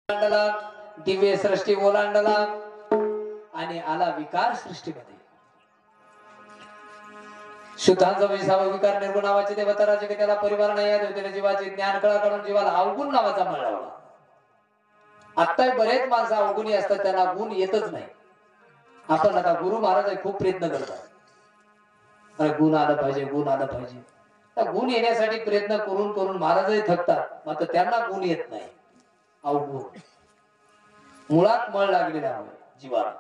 ओलांडला, दिव्य सृष्टी ओलांडला आणि आला विकार सृष्टीमध्ये. शुद्धांचा विसावा विकार निर्गुण नावाचे देवता राजे त्याला परिवार नाही आहे. त्याने जीवाचे ज्ञान कळा काढून जीवाला अवगुण नावाचा मळ लावला. आता बरेच माणसं अवगुणी असतात, त्यांना गुण येतच नाही. आपण आता गुरु महाराज खूप प्रयत्न करतात, गुण आलं पाहिजे, गुण आलं पाहिजे. तर गुण येण्यासाठी प्रयत्न करून करून महाराजही थकतात, मात्र त्यांना गुण येत नाही. अवगुण मुळात मळ लागलेला आहे जीवाला.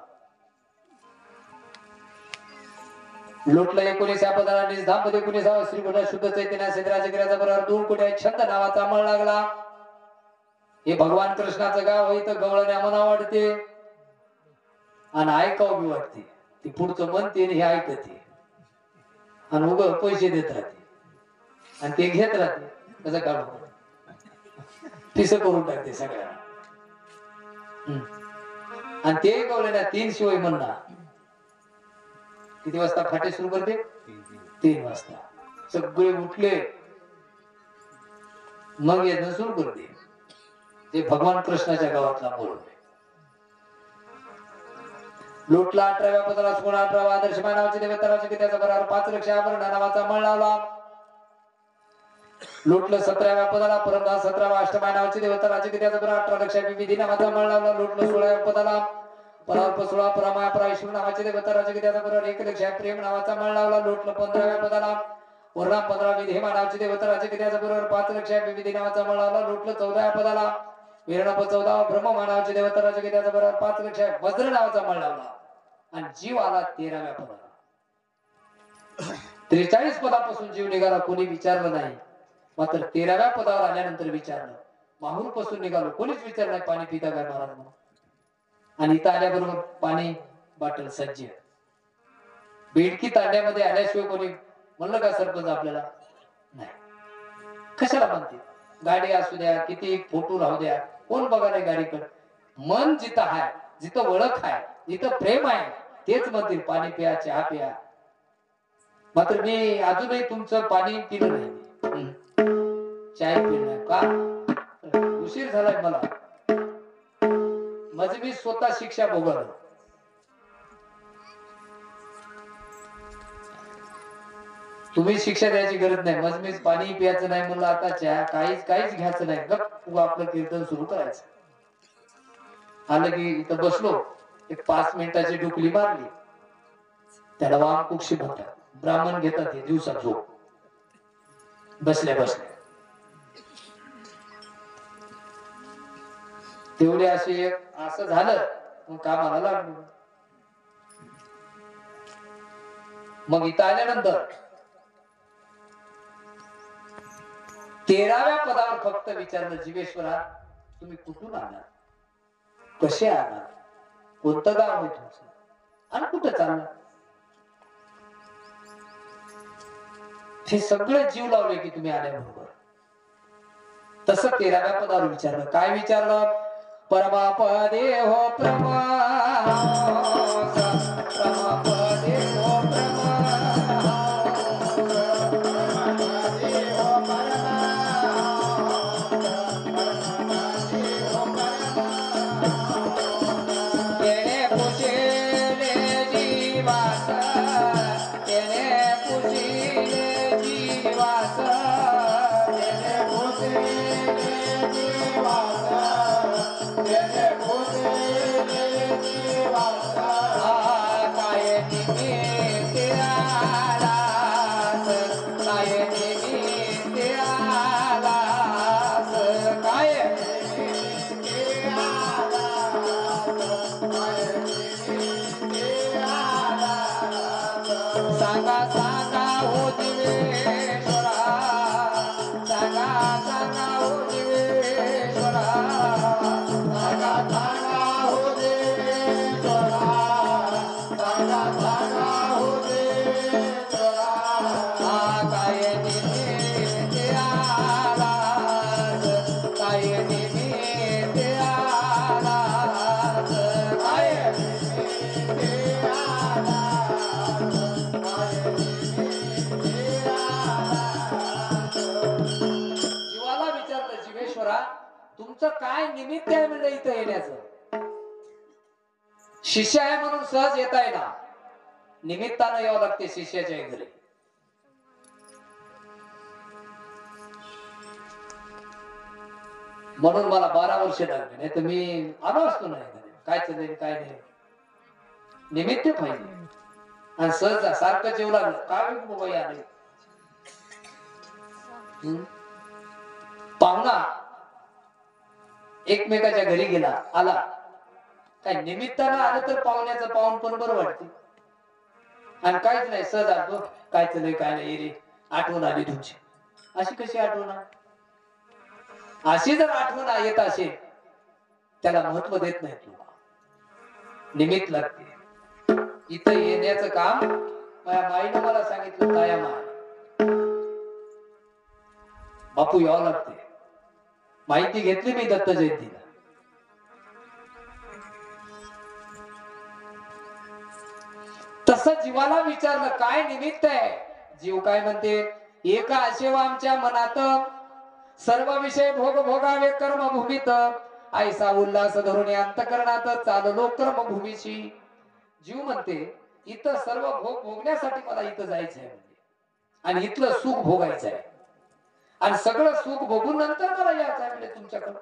लोटला 19 पदाला निधाम मध्ये 19 श्री गुण शुद्ध चैतन्य सिद्धराजगिराचा बरोबर 2 कोटी छंद नावाचा मळ लागला. हे भगवान कृष्णाचं गाव होई तर गवळण्या मना वाटते आणि ऐकावं बी वाटते. ती पुढचं म्हणते हे ऐकते आणि उग पैसे देत राहते आणि ते घेत राहते. त्याचं काम पिस करून टाकते सगळ्या. आणि ते गवळण्या 3 शिवाय म्हणणार. किती वाजता फाटे सुरू करते? 3 वाजता. सगळे उठले मग येणं सुरू करते. ते भगवान कृष्णाच्या गावातला बोल. लोटला 18व्या पदाला 18वा आदर्श मानावाचे देवताराचे त्याचा बरोबर 5 लक्ष आभरण नावाचा मळ लावला. लोटलं 17व्या पदाला परमदा 17वा अष्टमानावाचे देवताराचे त्याचा बरोबर 18 लक्ष विविधी नावाचा मळ लावला. लोटलं 16व्या पदाला परावर 16 परामाया परायश्वर नावाचे देवताराचे त्याचा बरोबर 1 लक्ष प्रेम नावाचा मळ लावला. लोटलं 15व्या पदाला वर्णा 15 विधी नावाचे देवताराचे त्याचा बरोबर 5 लक्ष विविधी नावाचा मळ लावला. लोटलं 14व्या पदाला विरणप 14 ब्रह्म मानावाचे देवताराचे त्याचा बरोबर 5 लक्ष वज्र नावाचा मळ लावला. आणि जीव आला 13व्या पदाला. 43 पदापासून जीव निघाला, कोणी विचारलं नाही. मात्र 13व्या पदावर आल्यानंतर विचारलं. माहूर पासून निघालो, कोणीच विचारलं नाही पाणी पिता काय महाराज म्हणून. आणि इथं आल्याबरोबर पाणी बाटल सज्ज. बेडकी तांड्यामध्ये आल्याशिवाय कोणी म्हणलं का सरपंच आपल्याला? नाही. कशाला म्हणते? गाडी असू द्या, किती फोटो राहू द्या, कोण बघा नाही गाडीकडे. मन जिथं आहे, जिथं ओळख आहे, जिथं प्रेम आहे, तेच म्हणतील पाणी प्या, चहा प्या. मात्र मी अजूनही तुमचं पाणी पिलं नाही, चाय पिलं नाही. का? उशीर झालाय मला. म्हणजे मी स्वतः शिक्षा भोगवलं. तुम्ही शिक्षा द्यायची गरज नाही. मग मी पाणी प्यायचं नाही म्हणलं, आता चहा काहीच घ्यायचं नाही. गप्प आपलं कीर्तन सुरू करायचं. आलं की इथं बसलो, एक 5 मिनिटाची डुकली मारली. त्याला वामकुक्षी म्हणतात. ब्राह्मण घेतात हे दिवसात झोप बसल्या बसल्या. तेवढे असे असं झालं मग कामाला लागलो. मग इथं आल्यानंतर 13व्या पदावर फक्त विचारलं, जीवेश्वरा तुम्ही कुठून आला, कसे आला, कोणतं गाव आहे तुमचं आणि कुठं चालला? हे सगळे जीव लावले की तुम्ही आल्याबरोबर. तसं 13व्या पदावर विचारलं. काय विचारलं? परमापदे हो प्रमा परमापदे हो प्रमा तुमचं काय निमित्त आहे म्हणजे इथं येण्याचं? शिष्य आहे म्हणून सहज येता येणार, निमित्तानं यावं लागते शिष्याच्या घरी. म्हणून मला 12 वर्ष लागले, नाही तर मी आलो असतो नाही. काय चालेल काय नाही, निमित्त पाहिजे. आणि सहज सारखं जेवू लागलं काय मुंबई आले. पाहुणा एकमेकाच्या घरी गेला आला, काय निमित्तानं आलं तर पाहुण्याचं पाहून पण बरं वाटते. आणि काहीच नाही, सहज आलो काय चाललंय काय नाही रे, आठवण आली तुमची. अशी कशी आठवण? अशी जर आठवण येत असेल त्याला महत्व देत नाही तुला, निमित्त लागते. इथं येण्याचं काम माझ्या माईने मला सांगितलं, ताया माय बापू यावं लागते. माहिती घेतली मी दत्त जयंतीला. तसं जीवाला विचारलं काय निमित्त आहे. जीव काय म्हणते, एका असेवा आमच्या मनात सर्व विषय भोग भोगावे कर्मभूमीत, ऐसा उल्हास धरून अंतकरणात चाललो कर्मभूमीशी. जीव म्हणते इथं सर्व भोग भोगण्यासाठी मला इथं जायचं आहे आणि इथलं सुख भोगायचं आहे आणि सगळं सुख भोगून नंतर मला यायचं आहे म्हणजे तुमच्याकडं.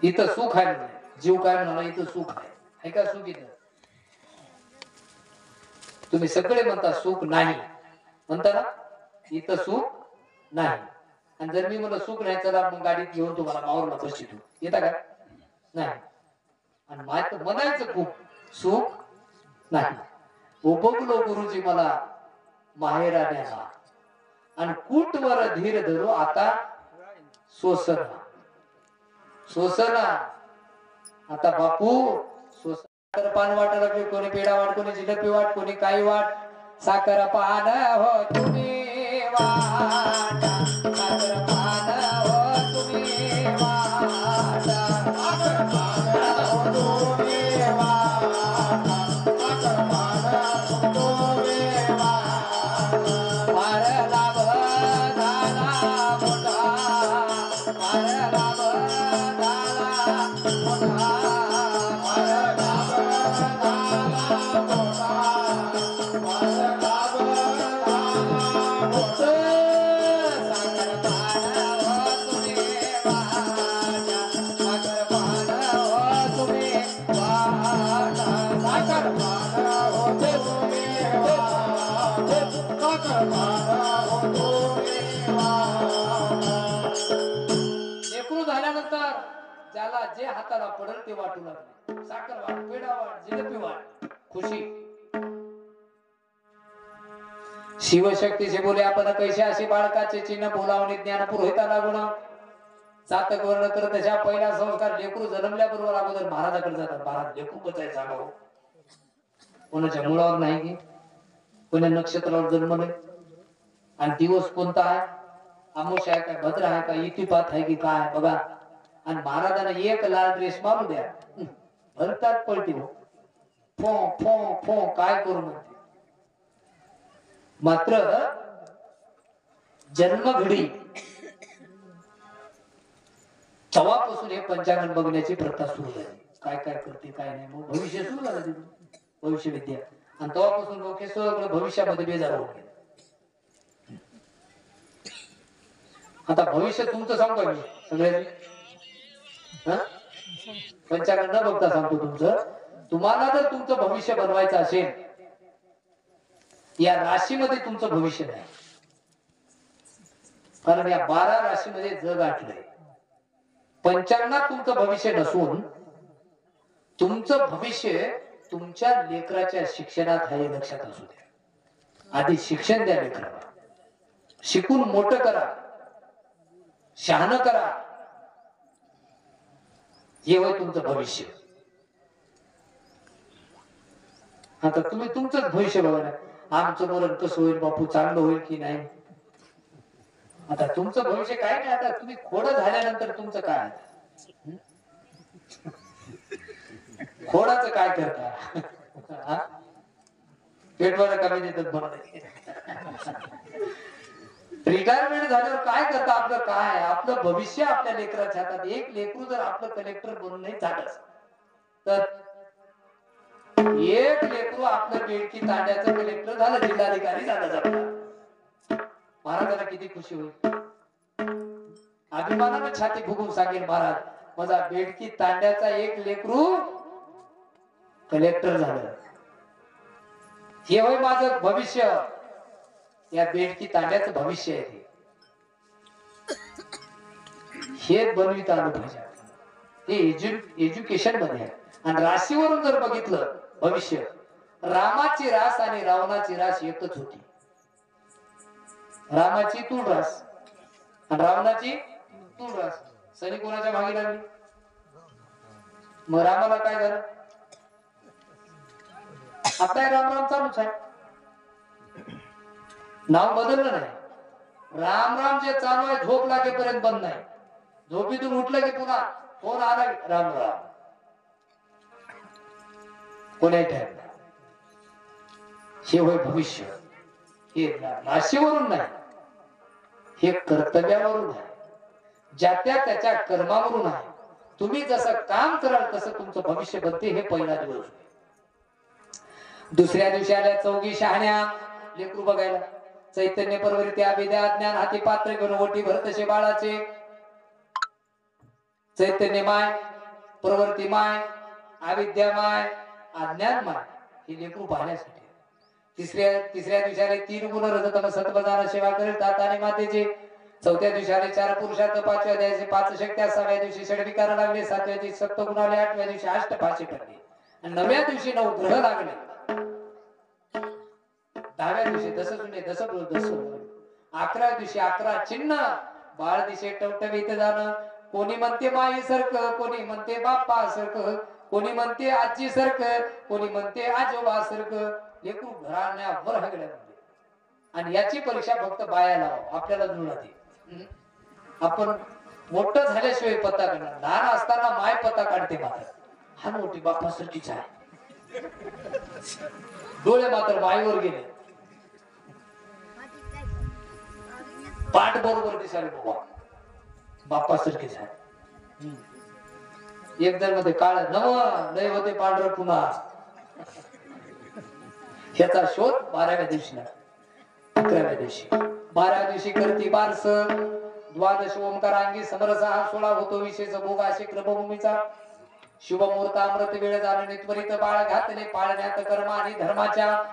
इथं सुख आहे म्हणजे जीव काय म्हणाला, इथं सुख आहे का? सुख इथं तुम्ही सगळे म्हणता सुख नाही, म्हणता ना इथं सुख नाही. आणि जर मी मला सुख नाही, चला मग गाडीत घेऊन तुम्हाला मावळला बसतो, येता का? नाही. आणि म्हणायचं खूप सुख नाही. उपगलो गुरुजी मला माहेराण्याला आणि कुटवर धीर धरू आता सोसना. सोसना आता बापू सोसना. पान वाटायला कोणी पेढा वाट, कोणी जिलेबी वाट, कोणी काही वाट. साखर पान हो तुम्ही वाट, साखर पान हो तुम्ही वाट, साखर पान हो तुम्ही वाट, साखर पान हो तुम्ही वाट. फार लाभ झाला मोठा, फार लाभ झाला मोठा, फार लाभ झाला मोठा, फार लाभ झाला मोठा. साखर पान हो तुम्ही वाट, साखर पान हो तुम्ही वाट, साखर पान हो तुम्ही वाट, साखर पान हो तुम्ही वाट. लेकरू झाल्यानंतर ज्याला जे हाताला पडेल ते वाटू लागले. साखर वाट, पेढा वाट, जिलेबी वाट, खुशी. शिवशक्तीचे बोले आपण कैसे असे बाळकाचे चिन्ह बोलावणे ज्ञान पुरोहिता लागून जातक वर्ण करत तशा पहिला संस्कार. लेकरू जन्मल्याबरोबर अगोदर महाराजाकडे जातात. महाराज लेकरू बचाय सांगावं, कोणाच्या मुळावर नाही की कोणा नक्षत्रावर जन्मले आणि दिवस कोणता आहे, अमावस आहे का, भद्र आहे का, इतिपात आहे की काय बघा. आणि महाराजांना एक लाल ड्रेस मारू द्या, भरतात पलटी हो, फो फो फो काय करू म्हणते. मात्र जन्मघडी तेव्हापासून हे पंचांगण बघण्याची प्रथा सुरू झाली. काय काय करते काय नाही, मग भविष्य सुरू झालं तिथून, भविष्य विद्या. आणि तेव्हापासून लोक सगळं भविष्यामध्ये बेजार होत गेले. आता भविष्य तुमचं सांगतो मी सगळे, पंचांगण न बघता सांगतो तुमचं. तुम्हाला जर तुमचं भविष्य बनवायचं असेल, या राशीमध्ये तुमचं भविष्य नाही. कारण या 12 राशीमध्ये जग आटलंय. पंचांगणात तुमचं भविष्य नसून तुमचं भविष्य तुमच्या लेकराच्या शिक्षणात आहे, लक्षात असू द्या. आधी शिक्षण द्या लेकराला, शिकून मोठं करा, शहाणं करा, हे होय तुमचं भविष्य. आता तुम्ही तुमचंच भविष्य बघा, आमचं मरण कसं होईल बापू, चांगलं होईल की नाही. आता तुमचं भविष्य काय नाही. आता तुम्ही खोडं झाल्यानंतर तुमचं काय, खोडाचं काय करता, पेटवायला कमी देतात म्हणून. रिटायरमेंट झाल्यावर काय करता आपलं काय आपलं भविष्य आपल्या लेकराच्या हातात. एक लेकरू जर आपलं कलेक्टर बनून नाही झालं तर एक लेकरू आपलं बेडकी तांड्याचं कलेक्टर झालं, जिल्हाधिकारी झालं आपला, महाराजांना किती खुशी होईल. अभिमानानं छाती फुगून सांगेल महाराज माझा बेडकी तांड्याचा एक लेकरू कलेक्टर झालं. हे होय माझं भविष्य, या बेडकी तांड्याचं भविष्य आहे हे बनवित आलं पाहिजे. हे एज्युकेशन मध्ये आहे. आणि राशीवरून जर बघितलं भविष्य, रामाची रास आणि रावणाची रास एकच होती. रामाची तूळ रास आणि रावणाची तूळ रास. सनी कोणाच्या मागे लागली? मग रामाला काय झालं? आता राम राम चालूच आहे, नाव बदललं नाही. राम राम जे चालू आहे झोप लागेपर्यंत बंद नाही. झोपीतून उठलं की पुन्हा फोन आला राम राम. कोणी टाइम हे होय भविष्य. हे राशीवरून नाही, हे कर्तव्यावरून आहे, ज्या त्याच्या कर्मावरून आहे. तुम्ही जसं काम कराल तसं तुमचं भविष्य बनते. हे पहिला दिवस. दुसऱ्या दिवशी आल्या चौघी शहाण्या लेकरू बघायला. चैतन्य परवरित्या विद्या ज्ञान हाती पात्र घेऊन ओटी भरतसे बाळाचे. चैतन्य माय, प्रवृत्ती माय, अविद्या माय, अज्ञान माय हे लेकरू पाहण्यासाठी. तिसऱ्या दिवशी आले 3 गुण रजतम सत्वजान सेवा करेल तात आणि मातेचे. चौथ्या दिवशी आले 4 पुरुषार्थ, 5व्या दिवशी 5 शक्त्या, 6व्या दिवशी षडविकार लागले, 7व्या दिवशी सप्तगुण आले, 8व्या दिवशी अष्टभाषे पडले आणि 9व्या दिवशी 9 ग्रह लागले. 10व्या दिवशी दस जुने दस 11व्या दिवशी 11 चिन्ह. बाळ दिशे टवटवीत जाणं. कोणी म्हणते माई सारखं, कोणी म्हणते बाप्पा सारखं, कोणी म्हणते आजी सारखं, कोणी म्हणते आजोबा सारखं. लेकरू घराण्यावर हगड्या. आणि याची परीक्षा फक्त बाया लावा आपल्याला जुळते. आपण मोठं झाल्याशिवाय पत्ता काढणार. लहान असताना माय पत्ता काढते मात्र हा मोठी बाप्पा सारखीच आहे. डोळे मात्र बाईवर गेले. पाठ बरोबर दिसायला बाबा बाप्पा सारखीच आहे. एक जण मध्ये काळ नव लय होते पांढर पुन्हा. ह्याचा शोध 12व्या दिवशी, 11व्या दिवशी. 12व्या दिवशी करती बारस. द्वादश ओंकारांगी समरसा हा 16 होतो विशेष भोग असे क्रमभूमीचा. शुभ मुहूर्त अमृत वेळ झाल्याने त्वरित बाळ घातले पाळण्यात कर्म आणि धर्माच्या.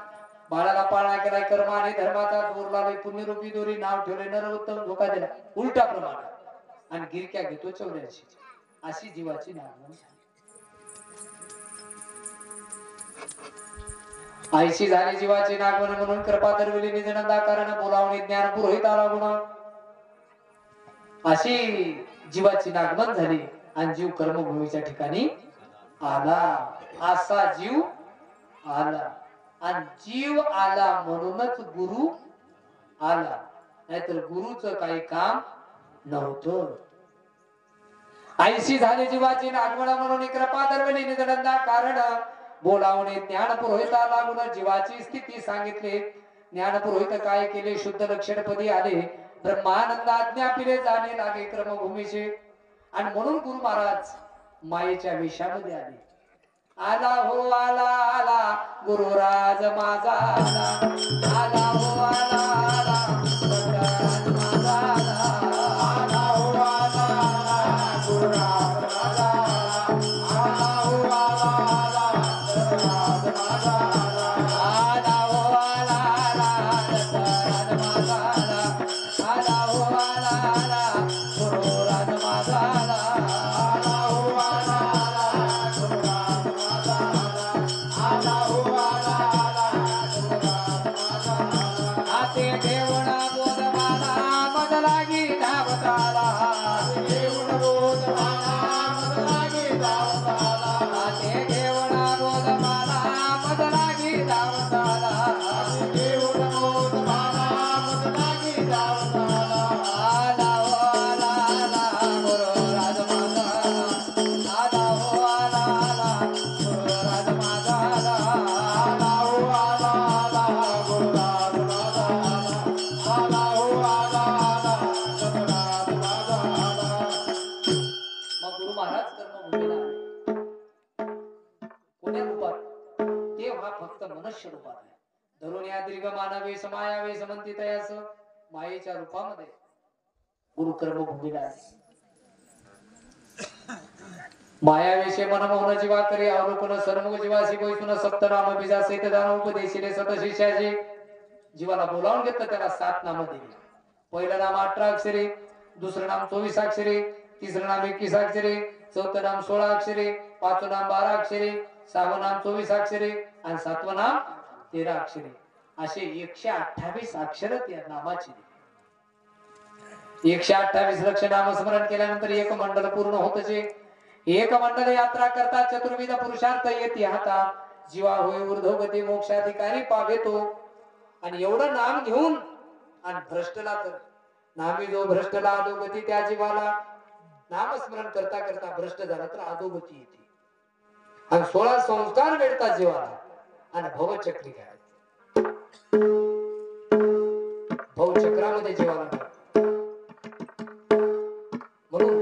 बाळाला पाळणा केलाय कर्म आणि धर्माचा. दूर लावले पुण्यरूपी दोरी. नाव ठेवले नरोत्तम. धोका दिला उलटा प्रमाण. आणि गिरक्या घेतो 84. अशी जीवाची नाव. आईशी झाली जीवाची नागवण म्हणून कृपा दरविली निजनंदा कारण बोलावणे ज्ञान पुरोहित आला गुण. अशी जीवाची नागवण झाली आणि जीव कर्मभूमीच्या ठिकाणी आला. असा जीव आला आणि जीव आला म्हणूनच गुरु आला. नाहीतर गुरुचं काही काम नव्हतं. आईशी झाली जीवाची नागवण म्हणून कृपा दरविली निजनंदा कारण बोलावणे ज्ञान पुरोहिता लागून. जीवाची स्थिती सांगितले. ज्ञान पुरोहित काय केले शुद्ध लक्षणपदी आले. ब्रह्मानंद आज्ञा पिले जाणे लागे क्रमभूमीचे. आणि म्हणून गुरु महाराज मायेच्या वेशामध्ये आले. आला हो आला आला गुरुराज माझा आला. आला हो आला आला गुरुराज माझा आला. आला हो आला आला गुरुराज माझा आला. आला हो आला आला गुरुराज माझा आला. आला हो आला आला गुरुराज माझा आला. आला हो आला आला गुरुराज माझा आला. आला हो आला आला गुरुराज माझा आला. आला हो आला आला गुरुराज माझा आला. आते देव कर्मभूमीला आले. कोण्या रूपात? देव हा फक्त मनुष्य रूपात आहे. धरून या दीर्घ मानवे समायावे समंती तयास मायेच्या रूपामध्ये गुरु कर्मभूमीला आले. मायावेशे मनमोहन जीवा करे अवलोकन सर्वमुख जीवासी बैसून सप्तनाम बीजा सहित दान उपदेशिले सत शिष्याचे. जीवाला बोलावून घेतलं, त्याला 7 नाम दिली. पहिलं नाम 18 अक्षरे, दुसरं नाम 24 अक्षरे, तिसरं नाम 21 अक्षरे, चौथं नाम 16 अक्षरे, पाचवं नाम 12 अक्षरे, सहावं नाम 24 अक्षरे आणि 7वं नाम 13 अक्षरे. असे 128 अक्षर त्या नामाची. 128 लक्ष नामस्मरण केल्यानंतर एक मंडल पूर्ण होतचे. एक मंडल यात्रा करता चतुर्विध पुरुषार्थ येते हाता. जीवा होय ऊर्ध्वगती मोक्षाधिकारी पावेतो. आणि एवढं नाम घेऊन आणि भ्रष्टला तर नामी जो भ्रष्टला अधोगती, त्या जीवाला नामस्मरण करता करता भ्रष्ट झाला तर अधोगती येते. आणि 16 संस्कार मिळतात जीवाला आणि भवचक्री काय भवचक्रामध्ये जीवाला. म्हणून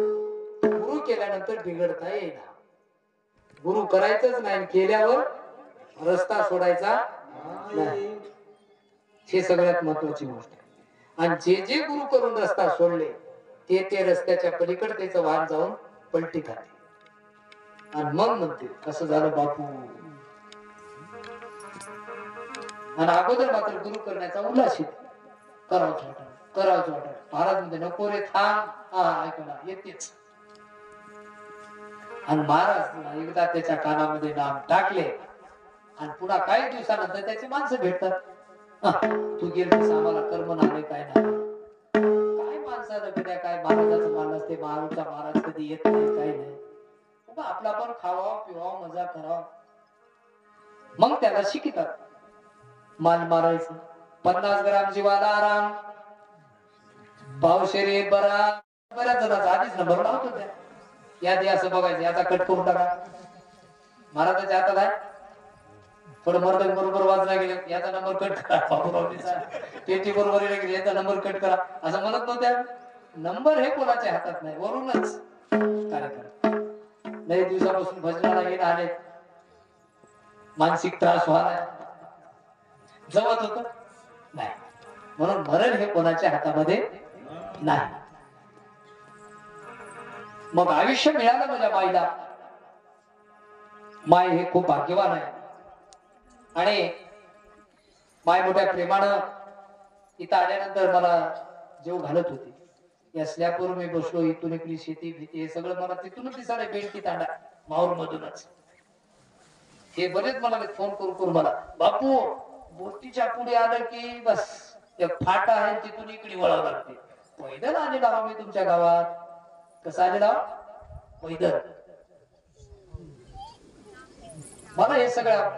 गुरु केल्यानंतर बिघडता येईना. गुरु करायचंच नाही, केल्यावर रस्ता सोडायचा नाही. हे सगळ्यात महत्वाची गोष्ट आहे. आणि जे जे गुरु करून रस्ता सोडले ते रस्त्याच्या पलीकडे त्याचं वाहन जाऊन पलटी खाते आणि मग म्हणते कसं झालं बापू. आणि अगोदर मात्र गुरु करण्याचा उल्हास करावंच वाटत. महाराज म्हणते नको रे थांब, हा ऐकला येतेच. आणि महाराज एकदा त्याच्या कानामध्ये नाम टाकले आणि पुन्हा काही दिवसानंतर त्याची माणसं भेटतात. तू गेलतीस आम्हाला कर्म नाले काय नाही, काय माणसाला बिड्या काय महाराजाचं मान असते. महाराजचा महाराज कधी येत नाही, काही नाही. आपला पण खावा पिवा मजा करावा. मग त्याला शिकतात मान मारायचं. 50 ग्राम जीवाला आराम, पावशेरे बरा. बऱ्याच जणांचा आधीच नंबर लावतो त्या. यादी असं बघायचं, याचा कट करून टाका. महाराजाच्या हातात आहे, थोडं मर्दन बरोबर वाजला गेले याचा नंबर कट करा. बाबूरावचा पेटी बरोबर गेले याचा नंबर कट करा असं म्हणत नव्हत्या. नंबर हे कोणाच्या हातात नाही, वरूनच कार्यक्रम. लई दिवसापासून भजनाला येणं आले, मानसिक त्रास व्हायला जमत होत नाही. म्हणून मरण हे कोणाच्या हातामध्ये नाही. मग आयुष्य मिळालं माझ्या माईला. माय हे खूप भाग्यवान आहे. आणि माय मोठ्या प्रेमानं इथं आल्यानंतर मला जेव घालत होती. या स्लॅबवर मी बसलो, इथून इकडे शेती भीती हे सगळं मला तिथूनच दिसायला. बेंटी तांडा माहूर मधूनच. हे बरेच मला फोन करून मला बापू बोटीच्या पुढे आलं की बस एक फाटा आहे तिथून इकडे वळावं लागते. पैदल आलेला आहो मी तुमच्या गावात. कसं आलेला पैदल. मला हे सगळं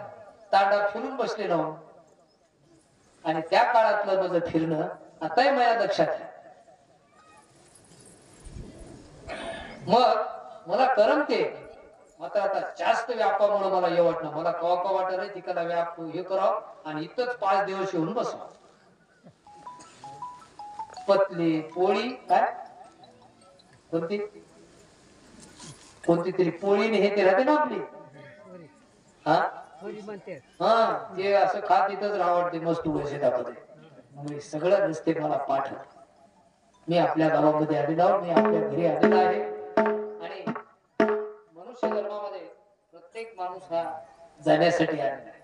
तांडा फिरून बसलेलो. आणि त्या काळातलं माझं फिरणं आताही माझ्या लक्षात आहे. मग मला करमते, मात्र आता जास्त व्यापामुळे मला हे वाटणं. मला कवा वाटत नाही तिकडला व्याप हे करावं आणि इथंच 5 दिवस येऊन बसवा. पतली पोळी काय कोणती तरी पोळी हे ते राहते ना आपली. हा ते असं खात इथंच रावडते मस्त शेतामध्ये. सगळं रस्ते मला पाठ. मी आपल्या गावामध्ये आलेलो आहोत, मी आपल्या घरी आलेला आहे. आणि मनुष्य धर्मामध्ये प्रत्येक माणूस हा जाण्यासाठी आलेला आहे.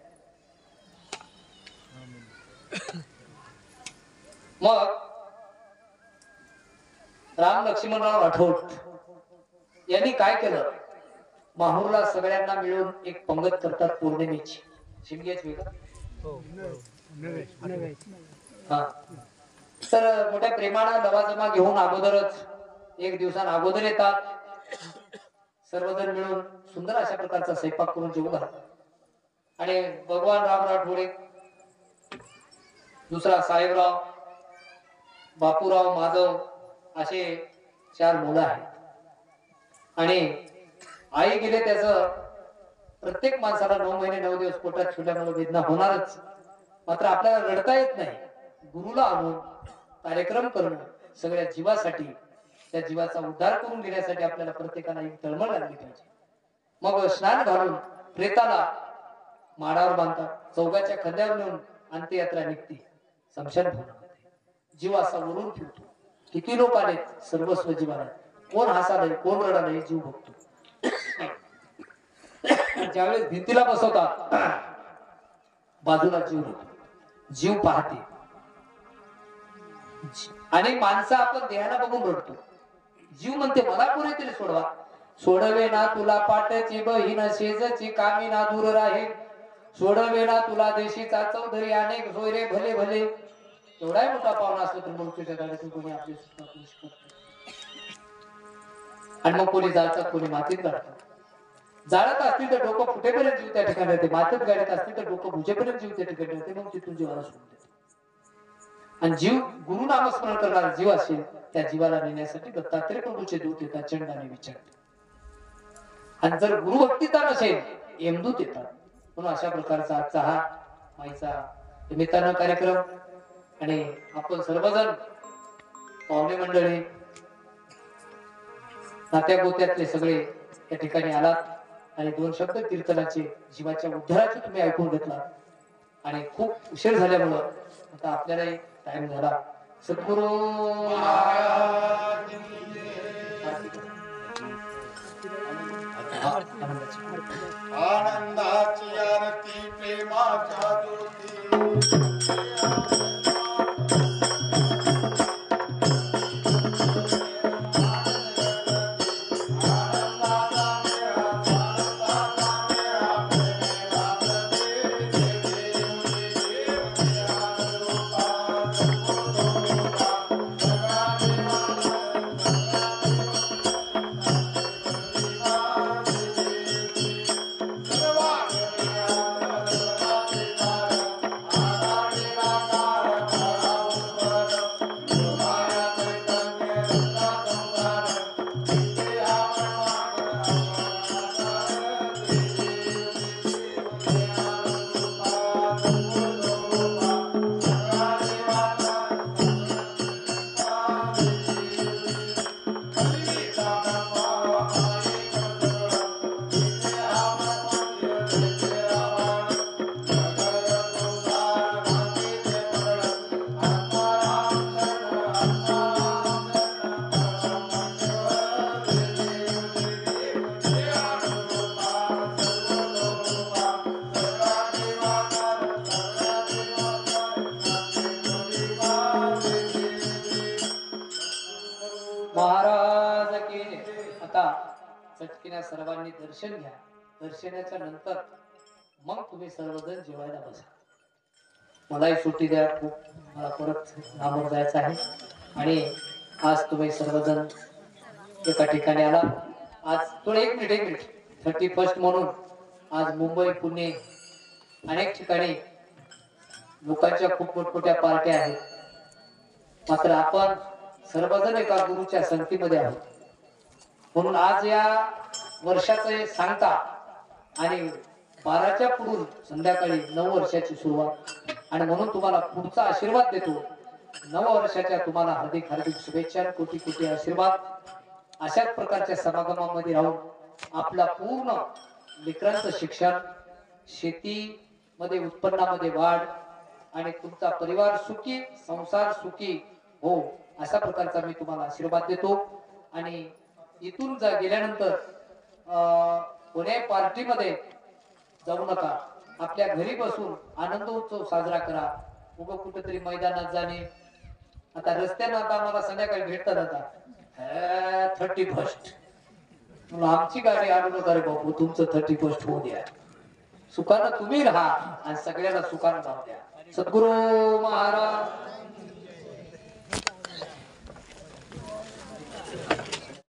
मग राम लक्ष्मणराव राठोड यांनी काय केलं, माहूरला सगळ्यांना मिळून एक पंगत करतात पौर्णिमेची. शिमग्याची हा. तर मोठ्या प्रेमानं लवाजमा घेऊन अगोदरच 1 दिवसान अगोदर येतात. सर्वजण मिळून सुंदर अशा प्रकारचा स्वयंपाक करून जेवू घालतात. आणि भगवान राम राठोडे, दुसरा साहेबराव, बापूराव, माधव असे 4 मुलं आहेत. आणि आई गेले त्याचं प्रत्येक माणसाला 9 महिने 9 दिवस पोटात ठेवल्यामुळे वेदना होणारच. मात्र आपल्याला रडता येत नाही. गुरुला आणून कार्यक्रम करणं सगळ्या जीवासाठी त्या जीवाचा उद्धार करून घेण्यासाठी आपल्याला प्रत्येकाला एक तळमळ लागली पाहिजे. मग स्नान घालून प्रेताला माडावर बांधतात, चौघाच्या खांद्यावर नेऊन अंत्ययात्रा निघते स्मशान भूमीमध्ये. जीव असा उरून फिरतो. किती लोक आले, सर्वस्व जीवाला. कोण हसालय, कोण रडालय, जीव बघतो. ज्यावेळेस भिंतीला बसवतात, बाजूला जीव होतो, जीव पाहते. आणि माणसं आपण देहाला बघून रडतो. जीव म्हणते मला कोणी तरी सोडवा. सोडवे ना तुला पाटची बहीण, शेजची कामी ना दूर राहील. सोडवे ना तुला देशीचा चौधरी, अनेक सोयरे भले भले. एवढाही मोठा पाहुणा असतो तर मृत्यूच्या गाड्यातून कोणी आपली सुटका करू शकत नाही. आणि मग कोणी जाळतात, कोणी मातीत गाडतात. जाळत असतील तर डोकं फुटेपर्यंत जीव त्या ठिकाणी होते, मातीत गाडत असतील तर डोकं भुजेपर्यंत जीव त्या ठिकाणी होते. मग तिथून जीवाला सोडून देतो. आणि जीव गुरु नामस्मरण करणारा जीव असेल, त्या जीवाला नेण्यासाठी दत्तात्रय प्रभूचे दूत येतात, चंडाने विचारतात. आणि जर गुरु भक्तीचा नसेल, यमदूत येतात. म्हणून अशा प्रकारचा आजचा हा माईचा निमित्तानं कार्यक्रम. आणि आपण सर्वजण पाहुणे मंडळी, नात्या गोत्यातले सगळे या ठिकाणी आलात आणि दोन शब्द कीर्तनाचे, जीवाच्या उद्धाराचे तुम्ही ऐकून घेतला. आणि खूप उशीर झाल्यामुळं आता आपल्याला टाइम झाला. सद्गुरु आनंदाची आरती प्रेमाच्या ज्योती. महाराज की आता चटकीने सर्वांनी दर्शन घ्या. दर्शनाच्या नंतर मग तुम्ही सर्वजण जेवायला बसा. मलाही सुट्टी द्या, खूप मला परत नामवर जायचं आहे. आणि आज तुम्ही सर्वजण एका ठिकाणी आला. आज थोडं एक मिनिट 31 म्हणून आज मुंबई, पुणे अनेक ठिकाणी लोकांच्या खूप मोठमोठ्या पार्ट्या आहेत. मात्र आपण सर्वजण एका गुरुच्या संगतीमध्ये आहोत. म्हणून आज या वर्षाचे सांगता आणि 12च्या पुढून संध्याकाळी 9 वर्षाची सुरुवात. आणि म्हणून तुम्हाला पुढचा आशीर्वाद देतो. 9 वर्षाच्या तुम्हाला हार्दिक हार्दिक शुभेच्छा, कोटी कोटी आशीर्वाद. अशाच प्रकारच्या समागमामध्ये राहून आपला पूर्ण लेकरांचं शिक्षण, शेतीमध्ये उत्पन्नामध्ये वाढ आणि तुमचा परिवार सुखी, संसार सुखी हो, अशा प्रकारचा मी तुम्हाला आशीर्वाद देतो. आणि इथून गेल्यानंतर कोणत्याही पार्टीमध्ये जाऊ नका. आपल्या घरी बसून आनंद उत्सव साजरा करा. उगं कुठेतरी मैदानात जाणे. आता रस्त्यानं आता आम्हाला संध्याकाळी भेटतात. आता 31 आमची गाडी आणू नका रे बाबू, तुमचं 31 होऊ द्या. सुखानं तुम्ही राहा आणि सगळ्यांना सुखानं जाऊ द्या. सद्गुरु महाराज